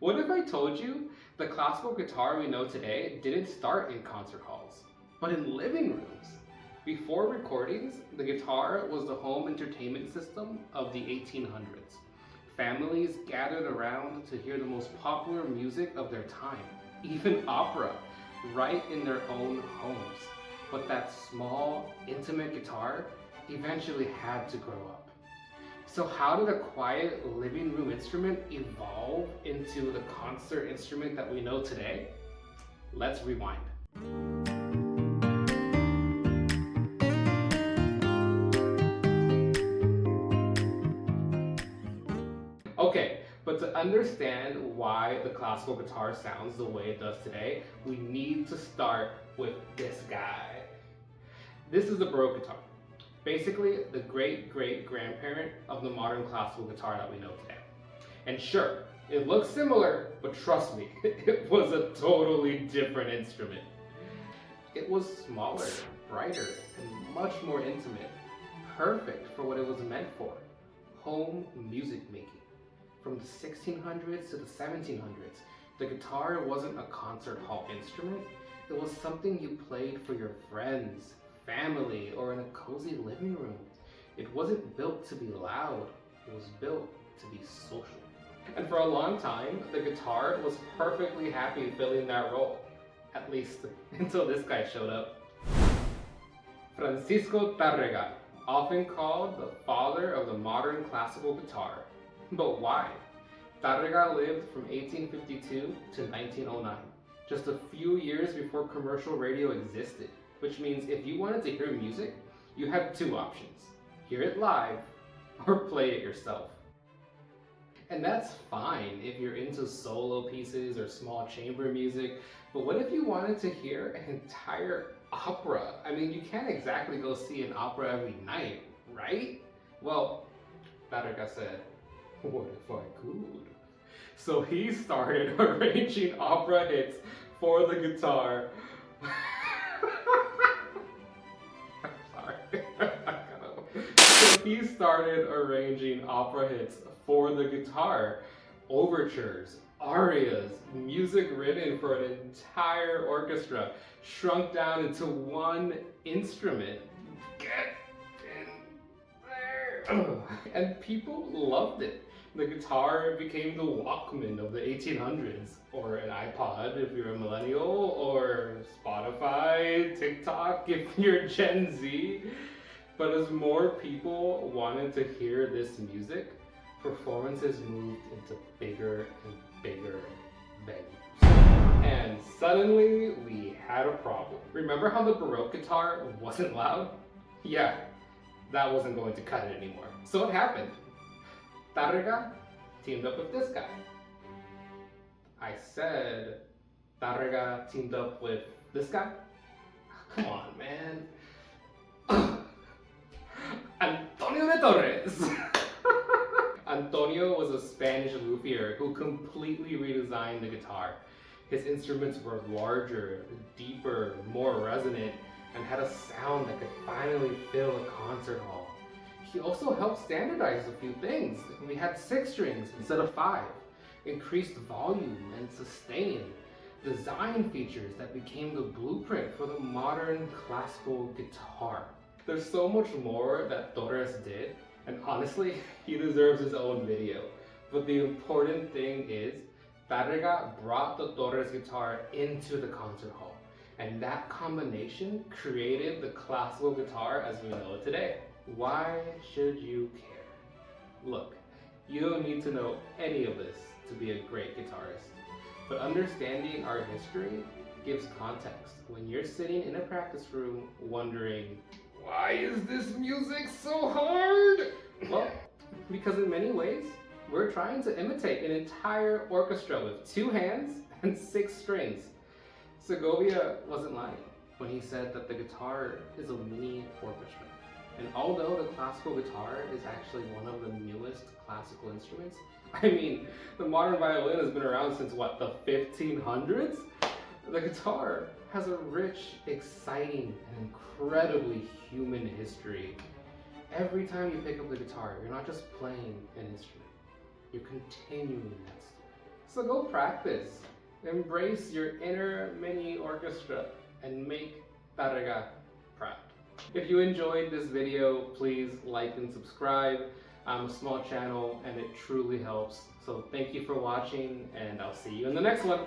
What if I told you the classical guitar we know today didn't start in concert halls, but in living rooms? Before recordings, the guitar was the home entertainment system of the 1800s. Families gathered around to hear the most popular music of their time, even opera, right in their own homes. But that small, intimate guitar eventually had to grow up. So how did a quiet living room instrument evolve into the concert instrument that we know today? Let's rewind. Okay, but to understand why the classical guitar sounds the way it does today, we need to start with this guy. This is the Baroque guitar. Basically, the great-great-grandparent of the modern classical guitar that we know today. And sure, it looks similar, but trust me, it was a totally different instrument. It was smaller, brighter, and much more intimate. Perfect for what it was meant for, home music making. From the 1600s to the 1700s, the guitar wasn't a concert hall instrument. It was something you played for your friends, family, or in a cozy living room. It wasn't built to be loud, it was built to be social. And for a long time, the guitar was perfectly happy filling that role. At least until this guy showed up. Francisco Tárrega, often called the father of the modern classical guitar. But why? Tárrega lived from 1852 to 1909, just a few years before commercial radio existed. Which means if you wanted to hear music, you had two options. Hear it live, or play it yourself. And that's fine if you're into solo pieces or small chamber music, but what if you wanted to hear an entire opera? I mean, you can't exactly go see an opera every night, right? Well, Tárrega said, what if I could? So he started arranging opera hits for the guitar. So he started arranging opera hits for the guitar, overtures, arias, music written for an entire orchestra, shrunk down into one instrument. Get in there! And people loved it. The guitar became the Walkman of the 1800s, or an iPod if you're a millennial, or Spotify, TikTok if you're Gen Z. But as more people wanted to hear this music, performances moved into bigger and bigger venues. And suddenly, we had a problem. Remember how the Baroque guitar wasn't loud? Yeah, that wasn't going to cut it anymore. So what happened? Tárrega teamed up with this guy. I said Tárrega teamed up with this guy? Come on, man. Antonio de Torres. Antonio was a Spanish luthier who completely redesigned the guitar. His instruments were larger, deeper, more resonant, and had a sound that could finally fill a concert hall. He also helped standardize a few things. We had 6 strings instead of 5, increased volume and sustain, design features that became the blueprint for the modern classical guitar. There's so much more that Torres did, and honestly, he deserves his own video. But the important thing is, Tárrega brought the Torres guitar into the concert hall, and that combination created the classical guitar as we know it today. Why should you care? Look, you don't need to know any of this to be a great guitarist, but understanding our history gives context when you're sitting in a practice room wondering, why is this music so hard? Well, because in many ways, we're trying to imitate an entire orchestra with 2 hands and 6 strings. Segovia wasn't lying when he said that the guitar is a mini orchestra. And although the classical guitar is actually one of the newest classical instruments, I mean, the modern violin has been around since what, the 1500s? The guitar has a rich, exciting, and incredibly human history. Every time you pick up the guitar, you're not just playing an instrument, you're continuing that story. So go practice. Embrace your inner mini orchestra and make Tárrega proud. If you enjoyed this video, please like and subscribe. I'm a small channel and it truly helps. So thank you for watching, and I'll see you in the next one.